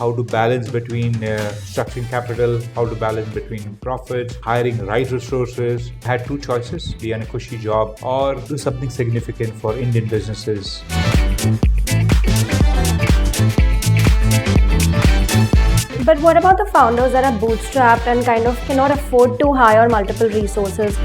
how to balance between structuring capital, how to balance between profits, hiring right resources. I had two choices: be on a cushy job or do something significant for Indian businesses. But what about the founders that are bootstrapped and kind of cannot afford to hire multiple resources?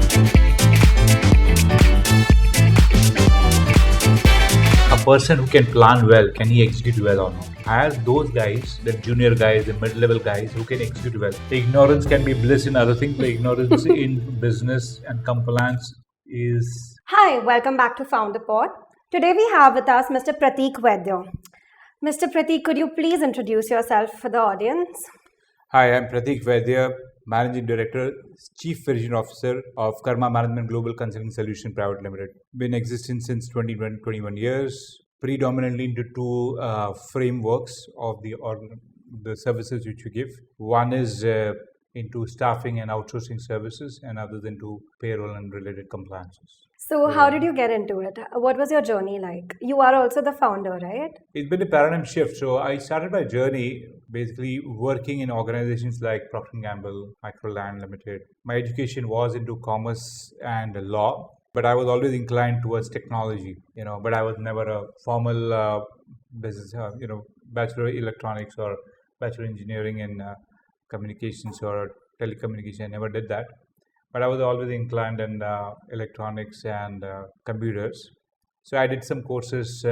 A person who can plan well, can he execute well or not? I have those guys, the junior guys, the mid-level guys who can execute well. The ignorance can be bliss in other things. The ignorance in business and compliance is... Hi, welcome back to Foundrr Pod. Today we have with us Mr. Pratik Vaidya. Mr. Pratik, could you please introduce yourself for the audience? Hi, I'm Pratik Vaidya, Managing Director, Chief Vision Officer of Karma Management Global Consulting Solution Private Limited. Been existing since 21 years, predominantly into two frameworks of the services which we give. One is into staffing and outsourcing services, and others into payroll and related compliances. So how did you get into it? What was your journey like? You are also the founder, right? It's been a paradigm shift. So I started my journey basically working in organizations like Procter & Gamble, Microland Limited. My education was into commerce and law, but I was always inclined towards technology, but I was never a formal business, bachelor of electronics or bachelor of engineering in communications or telecommunication. I never did that. But I was always inclined in electronics and computers. So I did some courses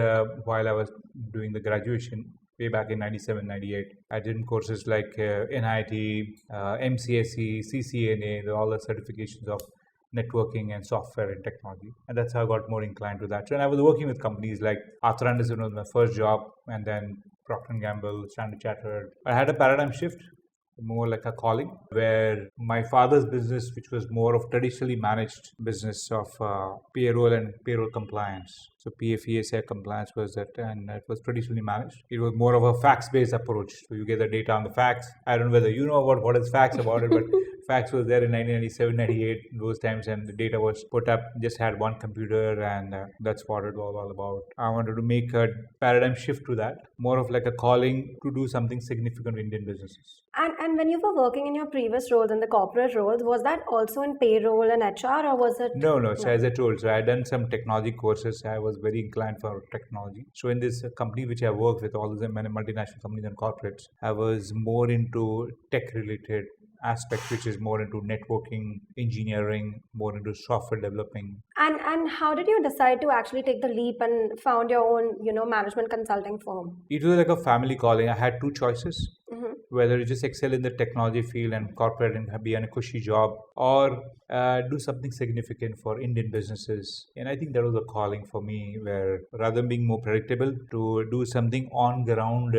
while I was doing the graduation way back in 97, 98. I did courses like NIT, MCSE, CCNA, all the certifications of networking and software and technology. And that's how I got more inclined to that. So, and I was working with companies like Arthur Andersen was my first job, and then Procter & Gamble, Standard Chartered. I had a paradigm shift, more like a calling, where my father's business, which was more of traditionally managed business of payroll and payroll compliance. So PFESA compliance was that, and it was traditionally managed. It was more of a fax-based approach. So you get the data on the fax. I don't know whether you know about what is fax about it, but fax was there in 1997, 98, those times, and the data was put up, just had one computer, and that's what it was all about. I wanted to make a paradigm shift to that, more of like a calling to do something significant in Indian businesses. And when you were working in your previous roles, in the corporate roles, was that also in payroll and HR, or was it? No. So as I told, I had done some technology courses. I was very inclined for technology. So in this company which I worked with, all the multinational companies and corporates, I was more into tech-related aspect, which is more into networking, engineering, more into software developing. And how did you decide to actually take the leap and found your own, management consulting firm? It was like a family calling. I had two choices. Whether you just excel in the technology field and corporate and be on a cushy job, or do something significant for Indian businesses. And I think that was a calling for me, where rather than being more predictable, to do something on ground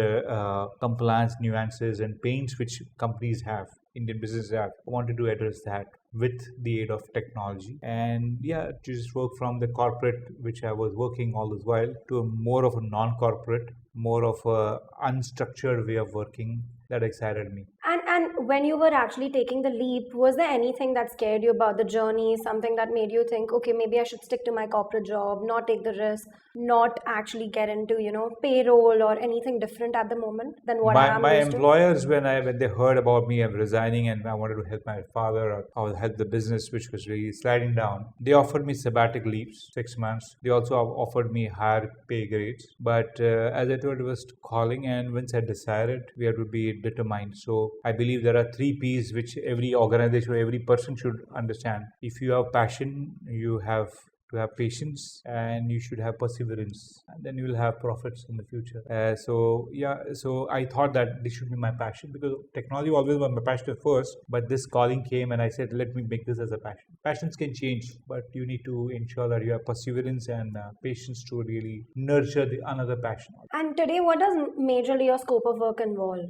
compliance nuances and pains which companies have, Indian businesses have. I wanted to address that with the aid of technology, and to just work from the corporate, which I was working all this while, to a more of a non-corporate, more of a unstructured way of working. That excited me. And when you were actually taking the leap, was there anything that scared you about the journey, something that made you think, okay, maybe I should stick to my corporate job, not take the risk, not actually get into, payroll or anything different at the moment than what I am My used employers, to? when they heard about me, I'm resigning and I wanted to help my father or help the business, which was really sliding down, they offered me sabbatic leaves, 6 months. They also offered me higher pay grades. But as I told, it was calling, and once I decided, we had to be determined. So I believe there are 3 P's which every organization or every person should understand. If you have passion, you have to have patience, and you should have perseverance, and then you will have profits in the future. So I thought that this should be my passion, because technology always was my passion at first, but this calling came and I said, let me make this as a passion. Passions can change, but you need to ensure that you have perseverance and patience to really nurture another passion. And today, what does majorly your scope of work involve?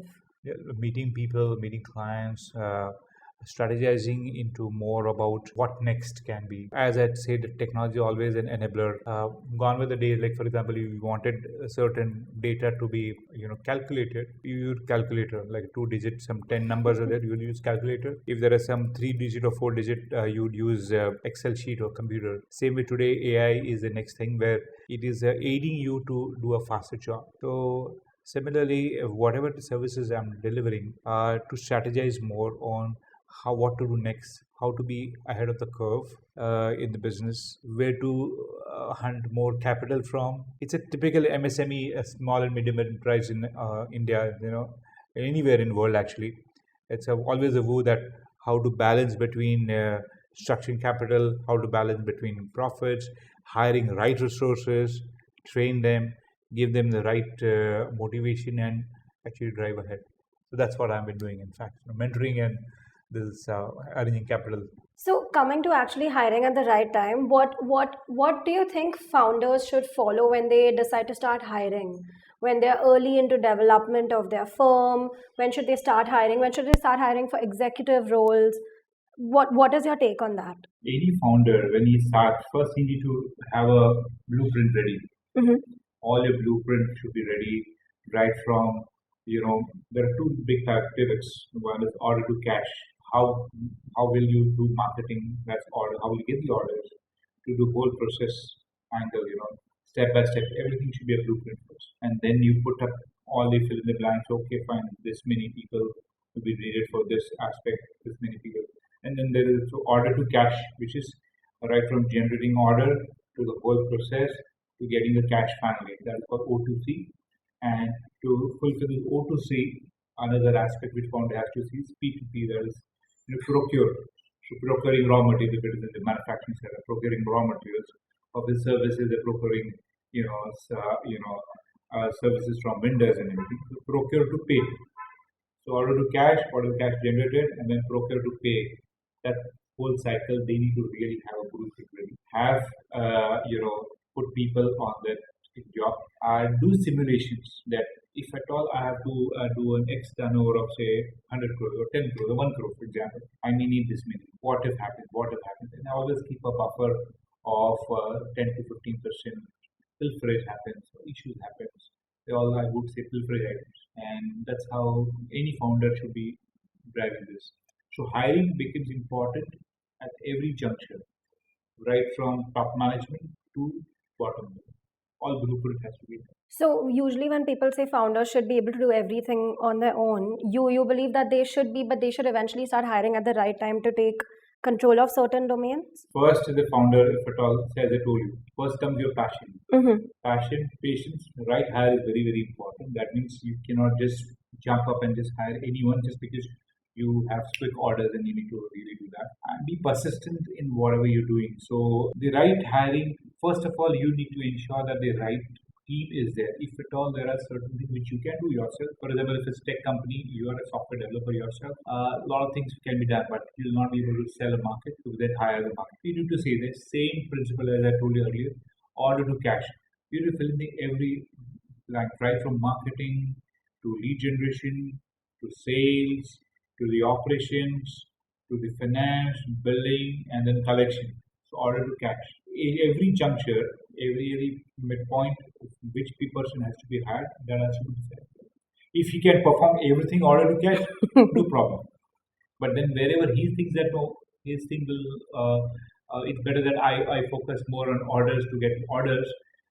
Meeting people, meeting clients, strategizing into more about what next can be. As I said, technology always an enabler. Gone with the days, like for example, you wanted a certain data to be calculated, you use calculator, like 2 digits, some 10 numbers are there, you will use calculator. If there are some 3 digit or 4 digit, you would use Excel sheet or computer. Same way today, AI is the next thing, where it is aiding you to do a faster job. So Similarly, whatever the services I'm delivering, to strategize more on what to do next, how to be ahead of the curve in the business, where to hunt more capital from. It's a typical MSME, a small and medium enterprise in India, anywhere in world actually. It's always a view that how to balance between structuring capital, how to balance between profits, hiring right resources, train them, give them the right motivation, and actually drive ahead. So that's what I've been doing, in fact, mentoring and this arranging capital. So coming to actually hiring at the right time, what do you think founders should follow when they decide to start hiring? When they're early into development of their firm, when should they start hiring? When should they start hiring for executive roles? What is your take on that? Any founder, when he starts, first you need to have a blueprint ready. Mm-hmm. All your blueprint should be ready, right from, there are two big type pivots. One is order to cash. How will you do marketing? That's order. How will you get the orders? To do whole process angle, step by step. Everything should be a blueprint first, and then you put up all the fill in the blanks. Okay, fine. This many people will be needed for this aspect. This many people, and then there is order to cash, which is right from generating order to the whole process to getting the cash finally. That's called O2C. And to fulfill the O2C, another aspect which founder has to see is P2P, that is procure. So procuring raw materials, if it is in the manufacturing sector, procuring raw materials of the services, they're procuring, services from vendors and everything. So procure to pay. So order to cash generated, and then procure to pay. That whole cycle, they need to really have a blueprint ready. Have put people on that job. Do simulations that if at all I have to do an X turnover of say 100 crores or 10 crores or 1 crore, for example, I may need this many. What if happens? And I always keep a buffer of 10 to 15% pilferage happens, or issues happens. They all, I would say, pilferage items. And that's how any founder should be driving this. So hiring becomes important at every juncture, right from top management to bottom. All blueprint has to be done. So usually when people say founders should be able to do everything on their own, you believe that they should be, but they should eventually start hiring at the right time to take control of certain domains? First, the founder, if at all, as I told you, first comes your passion. Mm-hmm. Passion, patience, right hire is very, very important. That means you cannot just jump up and just hire anyone just because you have quick orders and you need to really do that. And be persistent in whatever you're doing. So the right hiring, first of all, you need to ensure that the right team is there. If at all there are certain things which you can do yourself, for example, if it's a tech company, you are a software developer yourself, a lot of things can be done, but you'll not be able to sell a market, to then hire the market. You need to say the same principle as I told you earlier, order to cash. You need to fill in every line, right from marketing to lead generation to sales to the operations to the finance, billing, and then collection. So order to cash. Every juncture, every midpoint, which person has to be hired, that has to be decided. If he can perform everything order to cash, no problem. But then wherever he thinks that no, his thing will, it's better that I focus more on orders to get orders,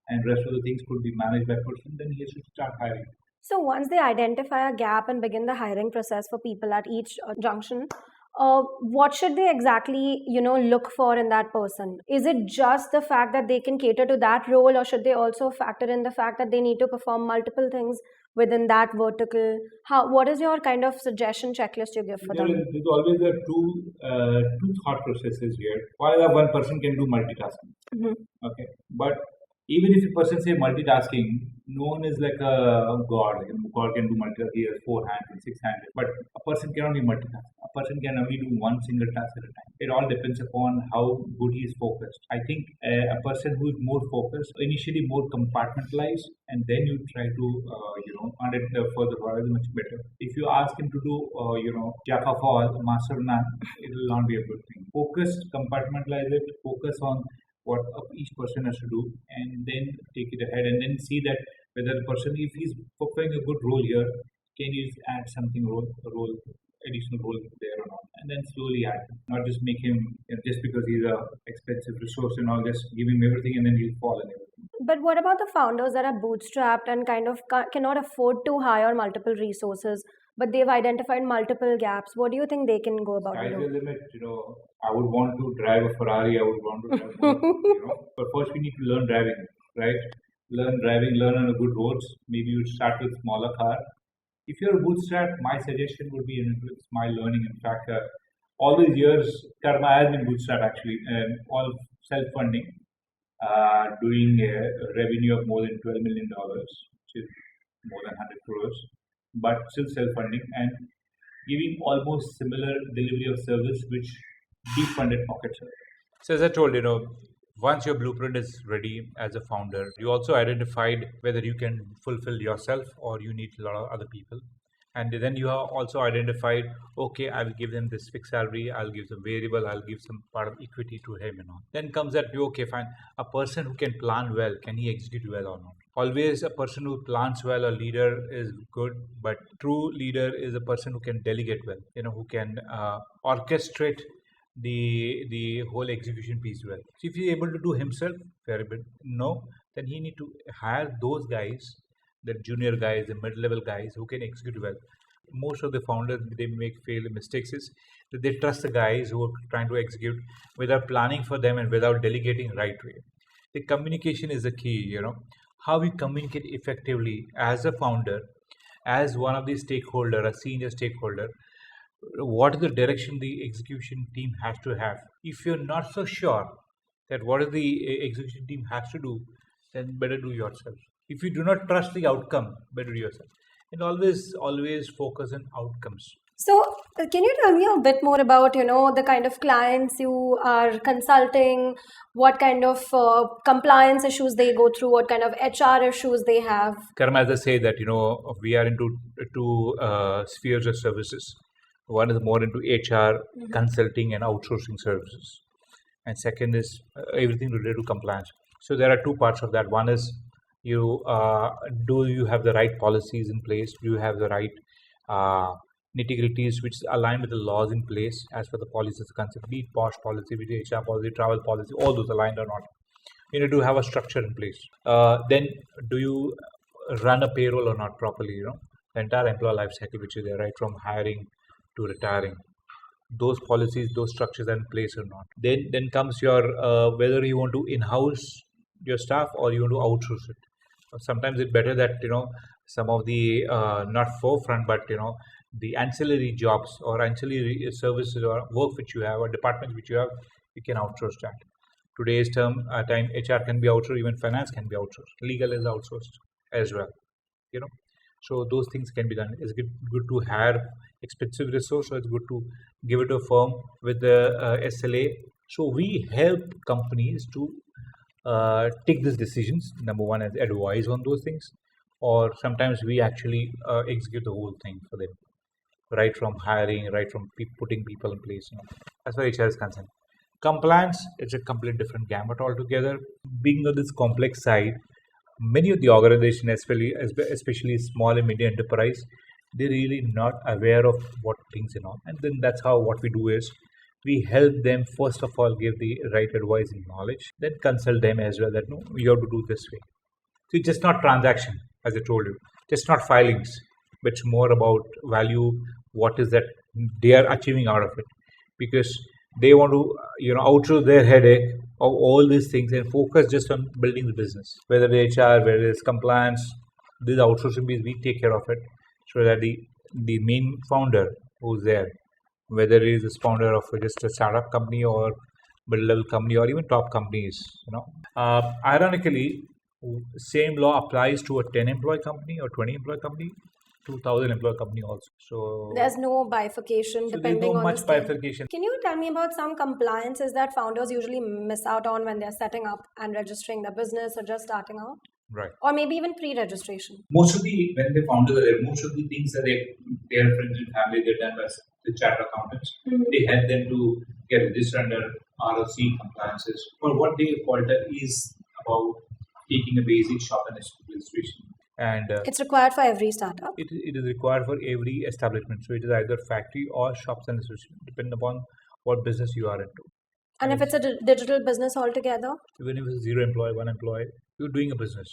and rest of the things could be managed by person, then he should start hiring. So once they identify a gap and begin the hiring process for people at each junction, what should they exactly look for in that person? Is it just the fact that they can cater to that role, or should they also factor in the fact that they need to perform multiple things within that vertical? What is your kind of suggestion checklist you give for them? There's always a two thought processes here. One person can do multitasking. Mm-hmm. Okay, but even if a person say multitasking, no one is like a god. God can do multitasking. He has 4 hands and 6 hands, but a person cannot be multitasking. A person can only do one single task at a time. It all depends upon how good he is focused. I think a person who is more focused, initially more compartmentalized, and then you try to on it further, is much better. If you ask him to do jack of all, master of none, it will not be a good thing. Focus, compartmentalize it. Focus on what each person has to do, and then take it ahead, and then see that whether the person, if he's fulfilling a good role here, can you add something additional role there or not, and then slowly add, not just make him just because he's a expensive resource and all, just give him everything and then he'll fall in everything. But what about the founders that are bootstrapped and kind of cannot afford to hire multiple resources, but they've identified multiple gaps? What do you think they can go about Sky's and the do? limit. I would want to drive a Ferrari. I would want to drive But first we need to learn driving, right? Learn driving, learn on the good roads. Maybe you start with smaller car. If you're a bootstrap, my suggestion would be it's my learning. In fact, all these years, Karma has been bootstrap actually, all self-funding, doing a revenue of more than $12 million, which is more than 100 crores, but still self-funding and giving almost similar delivery of service, which defunded pockets. So as I told, once your blueprint is ready as a founder, you also identified whether you can fulfill yourself or you need a lot of other people. And then you have also identified, okay, I will give them this fixed salary, I'll give some variable, I'll give some part of equity to him and all. Then comes that, okay, fine. A person who can plan well, can he execute well or not? Always a person who plans well, a leader is good, but true leader is a person who can delegate well, who can orchestrate the whole execution piece well. So if he's able to do himself, very good. No, then he need to hire those guys, the junior guys, the mid-level guys who can execute well. Most of the founders, they make fail mistakes is that they trust the guys who are trying to execute without planning for them and without delegating right way. The communication is the key, how we communicate effectively as a founder, as one of the stakeholder, a senior stakeholder. What is the direction the execution team has to have? If you're not so sure that what is the execution team has to do, then better do yourself. If you do not trust the outcome, better do yourself. And always focus on outcomes. So, can you tell me a bit more about, the kind of clients you are consulting, what kind of compliance issues they go through, what kind of HR issues they have? Karma, as I say that, we are into two spheres of services. One is more into HR, consulting and outsourcing services. And second is everything related to compliance. So there are two parts of that. One is do you have the right policies in place? Do you have the right nitty-gritties which align with the laws in place as per the policies concept, be it POSH policy, be it HR policy, travel policy, all those aligned or not. You need to have a structure in place. Then do you run a payroll or not properly? The entire employee life cycle which is there, right from hiring to retiring, those policies, those structures are in place or not. Then comes your whether you want to in-house your staff or you want to outsource it. Sometimes it's better that some of the not forefront, but the ancillary jobs or ancillary services or work which you have or departments which you have, you can outsource that. Today's time HR can be outsourced, even finance can be outsourced, legal is outsourced as well. So those things can be done. It's good to have expensive resource, so it's good to give it to a firm with the SLA. So we help companies to take these decisions. Number one is advise on those things, or sometimes we actually execute the whole thing for them, right from hiring, right from putting people in place. As far as HR is concerned, compliance is a complete different gamut altogether. Being on this complex side, many of the organizations, especially small and medium enterprise, they're really not aware of what things and then that's how what we do is we help them first of all give the right advice and knowledge, then consult them as well that no, you have to do this way. So it's just not transaction, as I told you, just not filings, but it's more about value, what is that they are achieving out of it, because they want to outsource their headache of all these things and focus just on building the business, whether it's HR, whether it's compliance. This outsourcing piece, we take care of it, so that the main founder who's there, whether he is a founder of just a startup company or mid-level company or even top companies, ironically, same law applies to a 10-employee company or 20-employee company, 2,000-employee company also. So there's no bifurcation depending there's no on much the scale. bifurcation. Can you tell me about some compliances that founders usually miss out on when they're setting up and registering their business or just starting out? Right. Or maybe even pre-registration. When the founders are there, most of the things that their friends and family, they're done by the chartered accountants. They help them to get registered under ROC compliances. Or what they call that is about taking a basic shop and registration. And it's required for every startup. It is required for every establishment. So it is either factory or shops and association, depending upon what business you are into. And if it's a digital business altogether? Even if it's 0 employee, 1 employee, you're doing a business.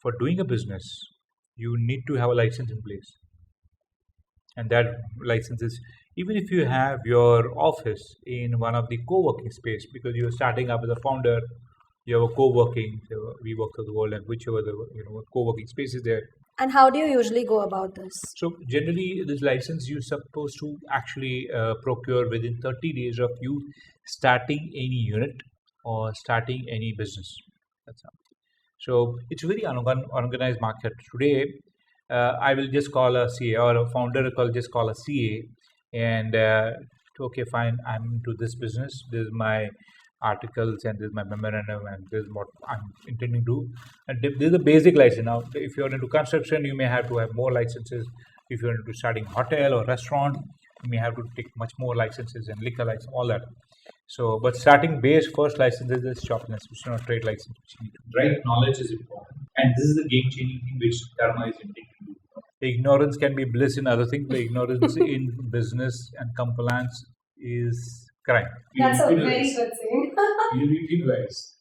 For doing a business, you need to have a license in place. And that license is, even if you have your office in one of the co-working space, because you're starting up as a founder, you have a co-working, so we work of the world, and whichever the co-working space is there. And how do you usually go about this? So generally, this license you're supposed to actually procure within 30 days of you starting any unit or starting any business. That's how. So it's a very unorganized market today. I will just call a CA, or a founder will just call a CA, and okay, fine, I'm into this business. This is my articles, and this is my memorandum, and this is what I'm intending to do. And this is a basic license. Now, if you're into construction, you may have to have more licenses. If you're into starting hotel or restaurant, you may have to take much more licenses and liquor license, all that. So, but starting base first license is a shop license, trade license. Right knowledge is important, and this is the game-changing thing which Dharma is intending to do. Ignorance can be bliss in other things, but ignorance in business and compliance is crime. That's a very good thing. You need to advise.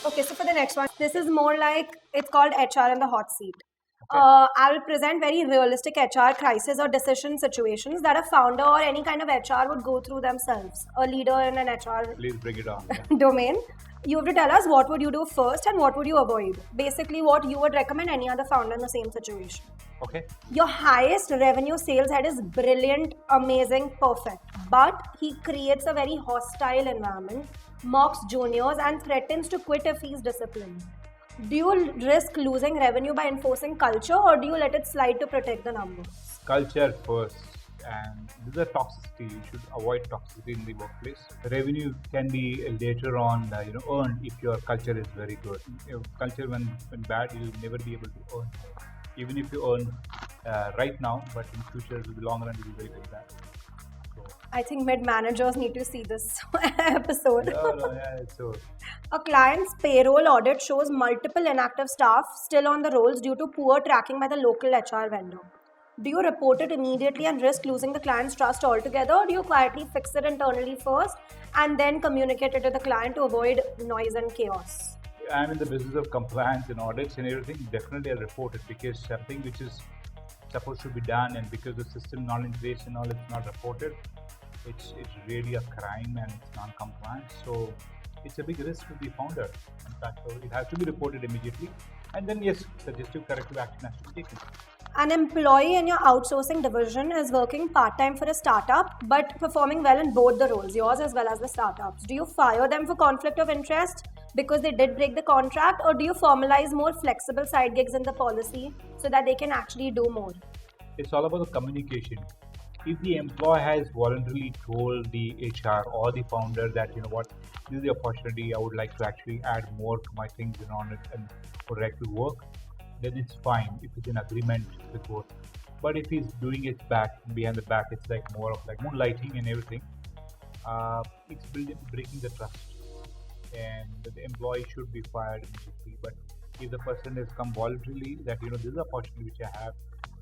Okay, so for the next one, this is more like, it's called HR in the hot seat. I will present very realistic HR crisis or decision situations that a founder or any kind of HR would go through themselves. A leader in an HR Please bring it on. domain. You have to tell us what would you do first and what would you avoid. Basically, what you would recommend any other founder in the same situation. Okay. Your highest revenue sales head is brilliant, amazing, perfect. But he creates a very hostile environment, mocks juniors, and threatens to quit if he's disciplined. Do you risk losing revenue by enforcing culture, or do you let it slide to protect the numbers? Culture first, and this is a toxicity. You should avoid toxicity in the workplace. Revenue can be later on, earned if your culture is very good. If culture when bad, you'll never be able to earn. Even if you earn right now, but in future, in the long run, it will be very, very bad. I think mid-managers need to see this episode. So A client's payroll audit shows multiple inactive staff still on the rolls due to poor tracking by the local HR vendor. Do you report it immediately and risk losing the client's trust altogether, or do you quietly fix it internally first and then communicate it to the client to avoid noise and chaos? I'm in the business of compliance and audits and everything. Definitely I'll report it, because something which is supposed to be done, and because the system not in place and all, it's not reported. It's really a crime and it's non-compliant. So it's a big risk to the founder. In fact, so it has to be reported immediately. And then yes, suggestive corrective action has to be taken. An employee in your outsourcing division is working part-time for a startup but performing well in both the roles, yours as well as the startups. Do you fire them for conflict of interest because they did break the contract, or do you formalize more flexible side gigs in the policy so that they can actually do more? It's all about the communication. If the employee has voluntarily told the HR or the founder that, this is the opportunity, I would like to actually add more to my things on it and would like to work, then it's fine if it's an agreement with both. But if he's doing it behind the back, it's like more of like moonlighting and everything. It's breaking the trust, and the employee should be fired immediately. But if the person has come voluntarily that this is an opportunity which I have,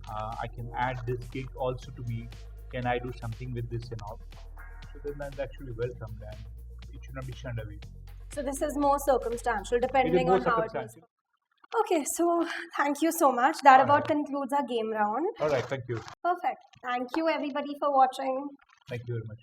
I can add this gig also to me. Can I do something with this and all? So then that's actually welcomed, and it should not be shunned away. So this is more circumstantial, depending on how it is. Okay, so thank you so much. That about concludes our game round. All right, thank you. Perfect. Thank you everybody for watching. Thank you very much.